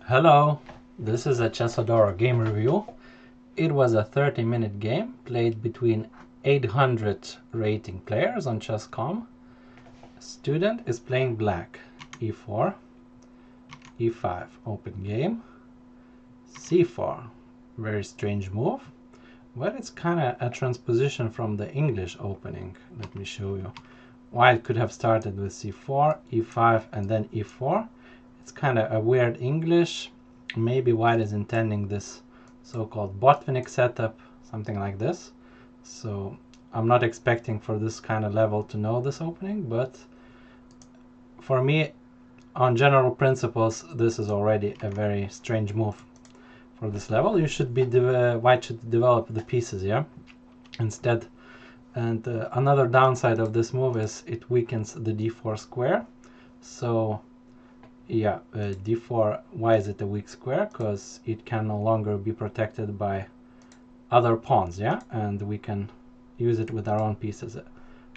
Hello, this is a Chessodoro game review. It was a 30-minute game played between 800 rating players on chess.com. Student is playing black. e4, e5, open game, c4, very strange move, but it's kind of a transposition from the English opening. Let me show you. White could have started with c4, e5, and then e4. It's kind of a weird English. Maybe White is intending this so-called Botvinnik setup, something like this. So I'm not expecting for this kind of level to know this opening, but for me, on general principles, this is already a very strange move. For this level, you should be White should develop the pieces, yeah, instead. And another downside of this move is it weakens the d4 square. So yeah, d4, why is it a weak square? Because it can no longer be protected by other pawns, yeah, and we can use it with our own pieces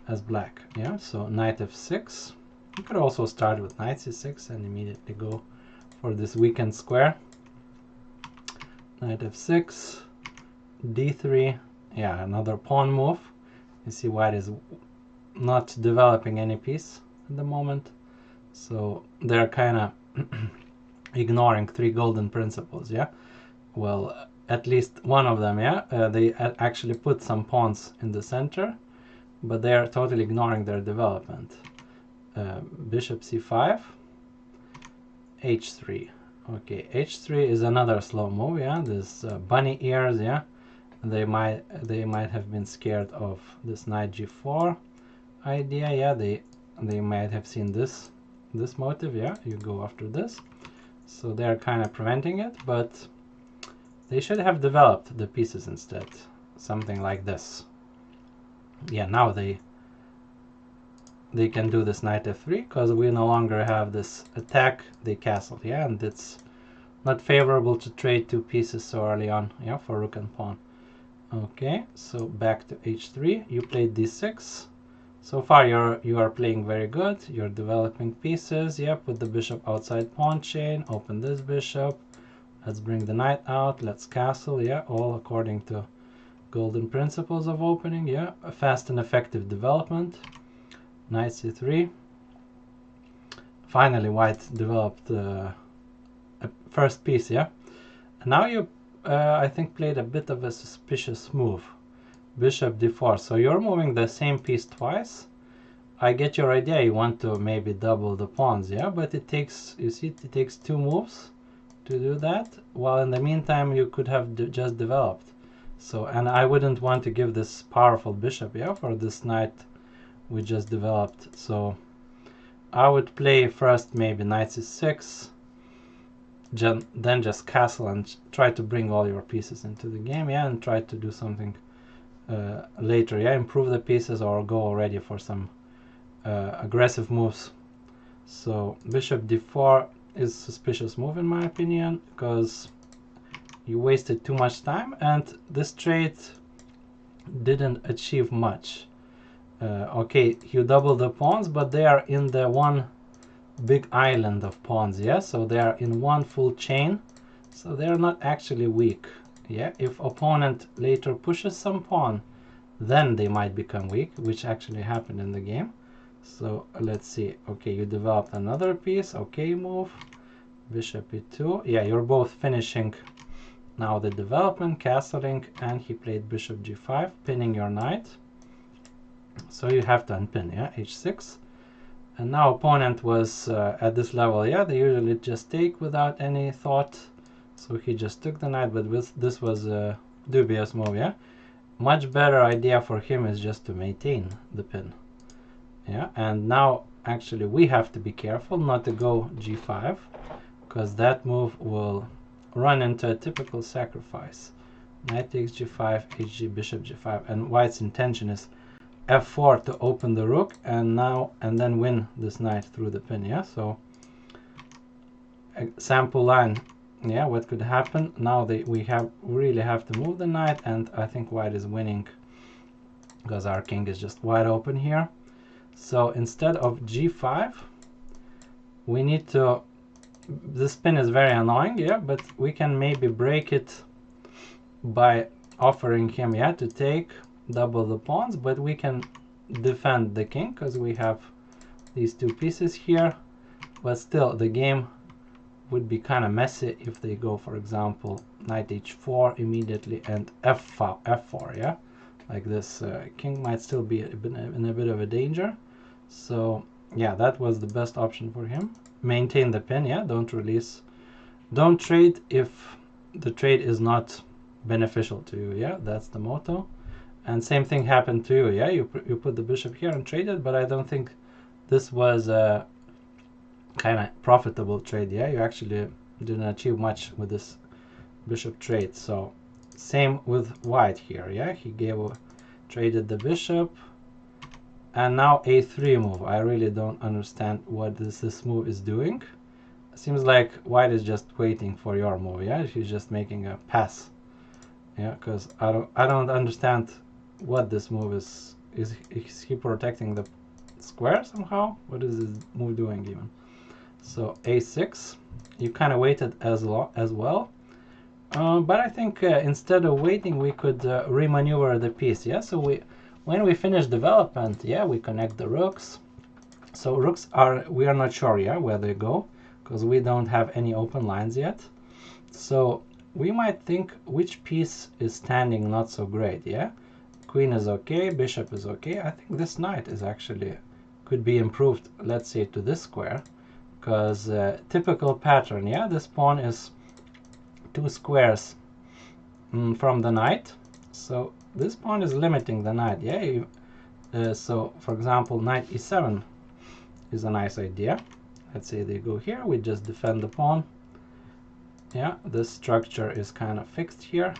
as black, yeah. So knight f6. You could also start with knight c6 and immediately go for this weakened square. Knight f6, d3, yeah, another pawn move. You see White is not developing any piece at the moment. So they're kind of ignoring three golden principles, yeah? Well, at least one of them, yeah? They actually put some pawns in the center, but they're totally ignoring their development. Bishop c5, h3. Okay, h3 is another slow move, yeah? This bunny ears, yeah? They might have been scared of this knight g4 idea, yeah? They might have seen this motive, yeah, you go after this. So they're kind of preventing it, but they should have developed the pieces instead. Something like this. Yeah, now they can do this knight f3 because we no longer have this attack. They castled, yeah, and it's not favorable to trade two pieces so early on, yeah, for rook and pawn. Okay, so back to h3. You played d6. So far you are playing very good. You're developing pieces. Yeah, put the bishop outside pawn chain. Open this bishop. Let's bring the knight out. Let's castle. Yeah, all according to golden principles of opening. Yeah, a fast and effective development. Knight c3. Finally, White developed a first piece. Yeah, and now you, I think, played a bit of a suspicious move. Bishop d4. So you're moving the same piece twice. I get your idea. You want to maybe double the pawns, yeah, but it takes, you see, it takes two moves to do that, while in the meantime you could have just developed. So, and I wouldn't want to give this powerful bishop, yeah, for this knight we just developed. So I would play first maybe knight c6, then just castle and try to bring all your pieces into the game, yeah, and try to do something later, yeah, improve the pieces or go already for some aggressive moves. So bishop d4 is suspicious move in my opinion, because you wasted too much time and this trade didn't achieve much. Okay, you double the pawns, but they are in the one big island of pawns, yeah, so they are in one full chain, so they are not actually weak, yeah. If opponent later pushes some pawn, then they might become weak, which actually happened in the game. So let's see. Okay, you developed another piece. Okay, move. Bishop e2. Yeah, you're both finishing now the development, castling, and he played bishop g5, pinning your knight. So you have to unpin, yeah, h6. And now opponent was at this level, yeah, they usually just take without any thought. So he just took the knight, but this was a dubious move, yeah. Much better idea for him is just to maintain the pin. Yeah, and now actually we have to be careful not to go g5, because that move will run into a typical sacrifice. Knight takes g5, hg, bishop g5, and White's intention is f4 to open the rook and then win this knight through the pin. Yeah, so sample line. Yeah, what could happen now? We really have to move the knight, and I think White is winning because our king is just wide open here. So instead of g5, we need to the spin is very annoying, yeah, but we can maybe break it by offering him, yeah, to take double the pawns, but we can defend the king because we have these two pieces here. But still, the game would be kind of messy if they go, for example, knight h4 immediately and f4, yeah, like this. King might still be in a bit of a danger. So yeah, that was the best option for him. Maintain the pin, yeah, don't release, don't trade if the trade is not beneficial to you, yeah, that's the motto. And same thing happened to you, yeah, you put the bishop here and traded, but I don't think this was a kind of profitable trade, yeah, you actually didn't achieve much with this bishop trade. So same with white here, yeah, he traded the bishop, and now a3 move. I really don't understand what this move is doing. Seems like white is just waiting for your move, yeah, he's just making a pass, yeah, because I don't understand what this move is he protecting the square somehow? What is this move doing even? So a6, you kind of waited as well, but I think instead of waiting we could remaneuver the piece, yeah. So when we finish development, yeah, we connect the rooks. So rooks we are not sure, yeah, where they go, because we don't have any open lines yet. So we might think which piece is standing not so great, yeah. Queen is okay, bishop is okay. I think this knight is actually could be improved, let's say, to this square, because typical pattern, yeah, this pawn is 2 squares from the knight. So this pawn is limiting the knight, yeah. So for example, knight e7 is a nice idea. Let's say they go here, we just defend the pawn. Yeah, this structure is kind of fixed here.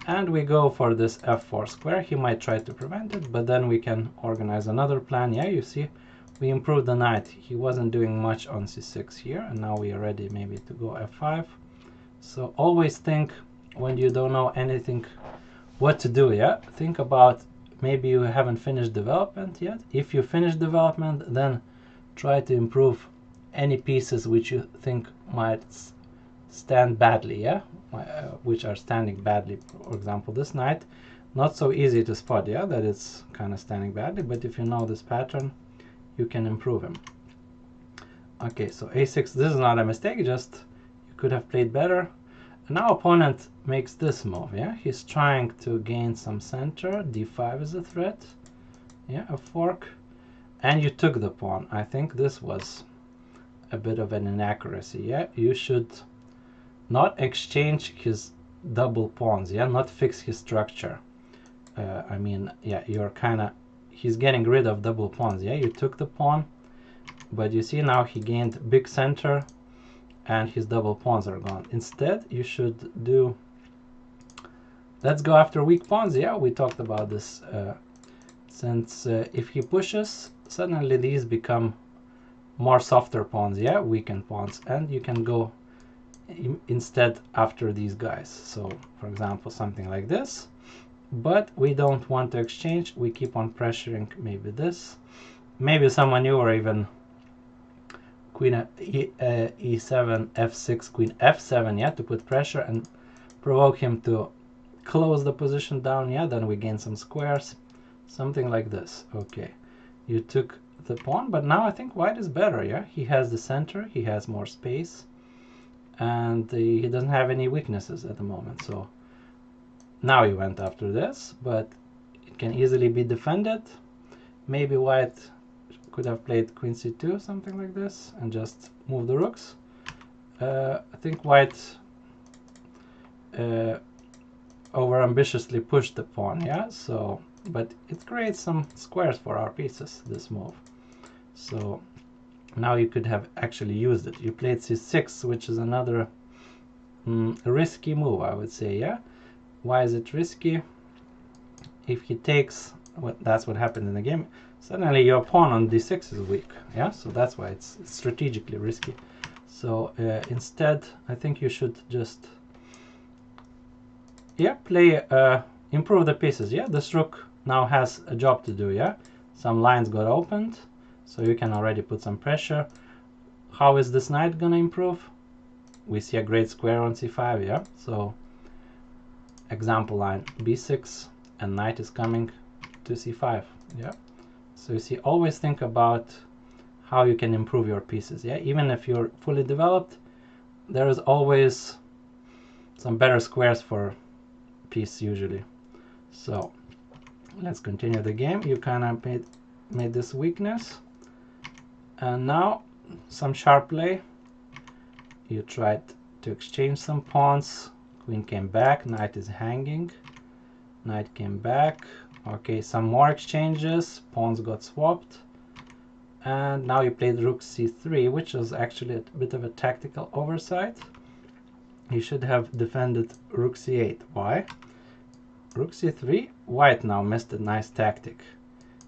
And we go for this f4 square. He might try to prevent it, but then we can organize another plan. Yeah, you see, we improved the knight. He wasn't doing much on c6 here, and now we are ready maybe to go f5. So always think when you don't know anything what to do, yeah? Think about maybe you haven't finished development yet. If you finish development, then try to improve any pieces which you think might stand badly, yeah, which are standing badly. For example, this knight, not so easy to spot, yeah, that it's kind of standing badly, but if you know this pattern, you can improve him. Okay, so a6, this is not a mistake, just you could have played better. And now opponent makes this move, yeah, he's trying to gain some center. d5 is a threat, yeah, a fork, and you took the pawn. I think this was a bit of an inaccuracy, yeah. You should not exchange his double pawns, yeah, not fix his structure. I mean, yeah, you're kind of, he's getting rid of double pawns, yeah. You took the pawn, but you see now he gained big center and his double pawns are gone. Instead, you should do, let's go after weak pawns, yeah. We talked about this, since if he pushes, suddenly these become more softer pawns, yeah, weakened pawns, and you can go instead after these guys. So for example, something like this, but we don't want to exchange. We keep on pressuring maybe this, maybe some maneuver, even queen e7, f6, queen f7, yeah, to put pressure and provoke him to close the position down, yeah. Then we gain some squares, something like this. Okay, you took the pawn, but now I think white is better, yeah. He has the center, he has more space, and he doesn't have any weaknesses at the moment. So now he went after this, but it can easily be defended. Maybe white could have played queen c2, something like this, and just move the rooks. I think white over ambitiously pushed the pawn, yeah. So, but it creates some squares for our pieces, this move. So now you could have actually used it. You played c6, which is another risky move, I would say, yeah. Why is it risky? If he takes, that's what happened in the game, suddenly your pawn on d6 is weak, yeah. So that's why it's strategically risky. So instead, I think you should just, yeah, play, improve the pieces, yeah. This rook now has a job to do, yeah. Some lines got opened, so you can already put some pressure. how is this knight gonna improve? We see a great square on c5, yeah? So example line b6 and knight is coming to c5, yeah? So you see, always think about how you can improve your pieces, yeah? Even if you're fully developed, there is always some better squares for piece usually. So let's continue the game. You kind of made this weakness, and now some sharp play. You tried to exchange some pawns. Queen came back, knight is hanging, knight came back. Okay, some more exchanges, pawns got swapped, and now you played rook c3, which was actually a bit of a tactical oversight. You should have defended rook c8. Why? Rook c3, white now missed a nice tactic.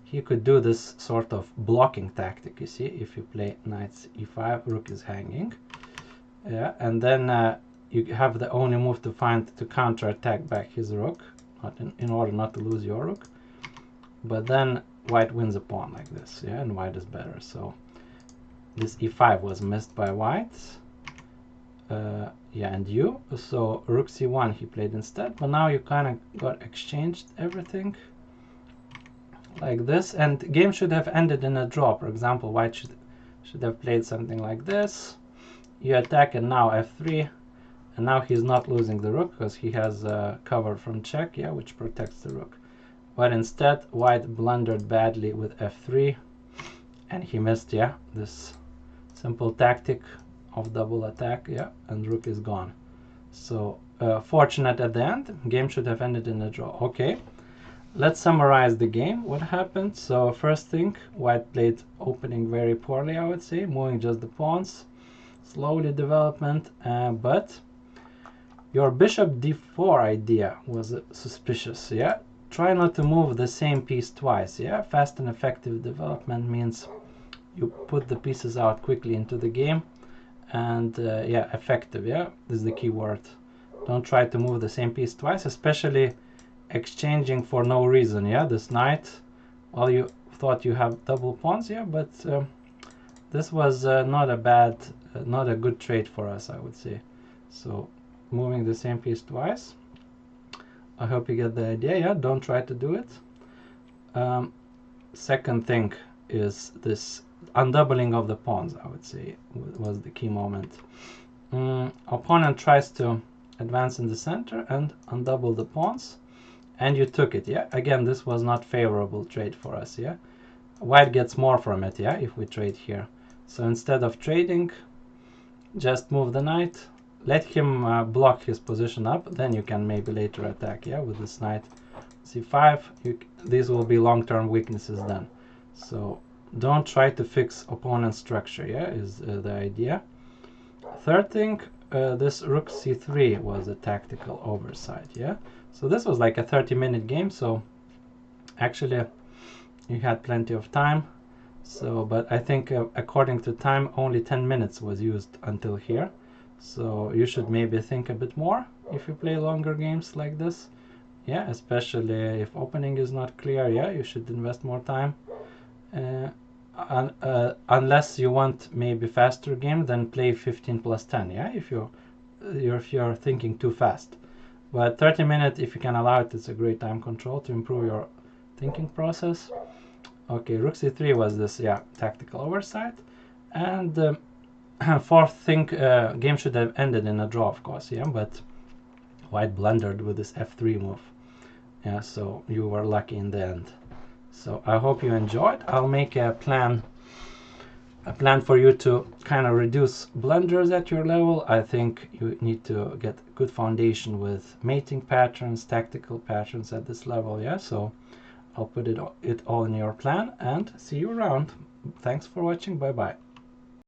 He could do this sort of blocking tactic, you see, if you play knight e5, rook is hanging. Yeah, and then you have the only move to counter-attack back his rook, in order not to lose your rook. But then white wins a pawn like this, yeah, and white is better. So this e5 was missed by white. Yeah, and you. So rook c1 he played instead, but now you kind of got exchanged everything like this, and the game should have ended in a draw. For example, white should have played something like this. You attack and now f3, and now he's not losing the rook because he has cover from check, yeah, which protects the rook. But instead white blundered badly with f3, and he missed, yeah, this simple tactic of double attack, yeah, and rook is gone. So fortunate at the end. Game should have ended in a draw. Okay, let's summarize the game. What happened? So first thing, white played opening very poorly, I would say, moving just the pawns, slowly development, but your bishop d4 idea was suspicious, yeah? Try not to move the same piece twice, yeah? Fast and effective development means you put the pieces out quickly into the game, and yeah, effective, yeah? This is the key word. Don't try to move the same piece twice, especially exchanging for no reason, yeah? This knight, well, you thought you have double pawns, yeah, but this was not a good trade for us, I would say. So moving the same piece twice. I hope you get the idea, yeah? Don't try to do it. Second thing is this undoubling of the pawns, I would say, was the key moment. Opponent tries to advance in the center and undouble the pawns, and you took it, yeah? Again, this was not favorable trade for us, yeah? White gets more from it, yeah, if we trade here. So instead of trading, just move the knight, let him block his position up, then you can maybe later attack, yeah, with this knight c5. These will be long-term weaknesses then. So don't try to fix opponent's structure, yeah, is the idea. Third thing, this rook c3 was a tactical oversight, yeah. So this was like a 30-minute game, so actually you had plenty of time. So, but I think according to time, only 10 minutes was used until here. So you should maybe think a bit more if you play longer games like this. Yeah, especially if opening is not clear, yeah, you should invest more time. Unless you want maybe faster game, then play 15 plus 10, yeah, if you're thinking too fast. But 30 minutes, if you can allow it, it's a great time control to improve your thinking process. Okay, rook c3 was this, yeah, tactical oversight. And fourth thing, game should have ended in a draw, of course, yeah, but white blundered with this f3 move. Yeah, so you were lucky in the end. So I hope you enjoyed. I'll make a plan for you to kind of reduce blunders at your level. I think you need to get good foundation with mating patterns, tactical patterns at this level, yeah, so I'll put it all in your plan and see you around. Thanks for watching. Bye bye.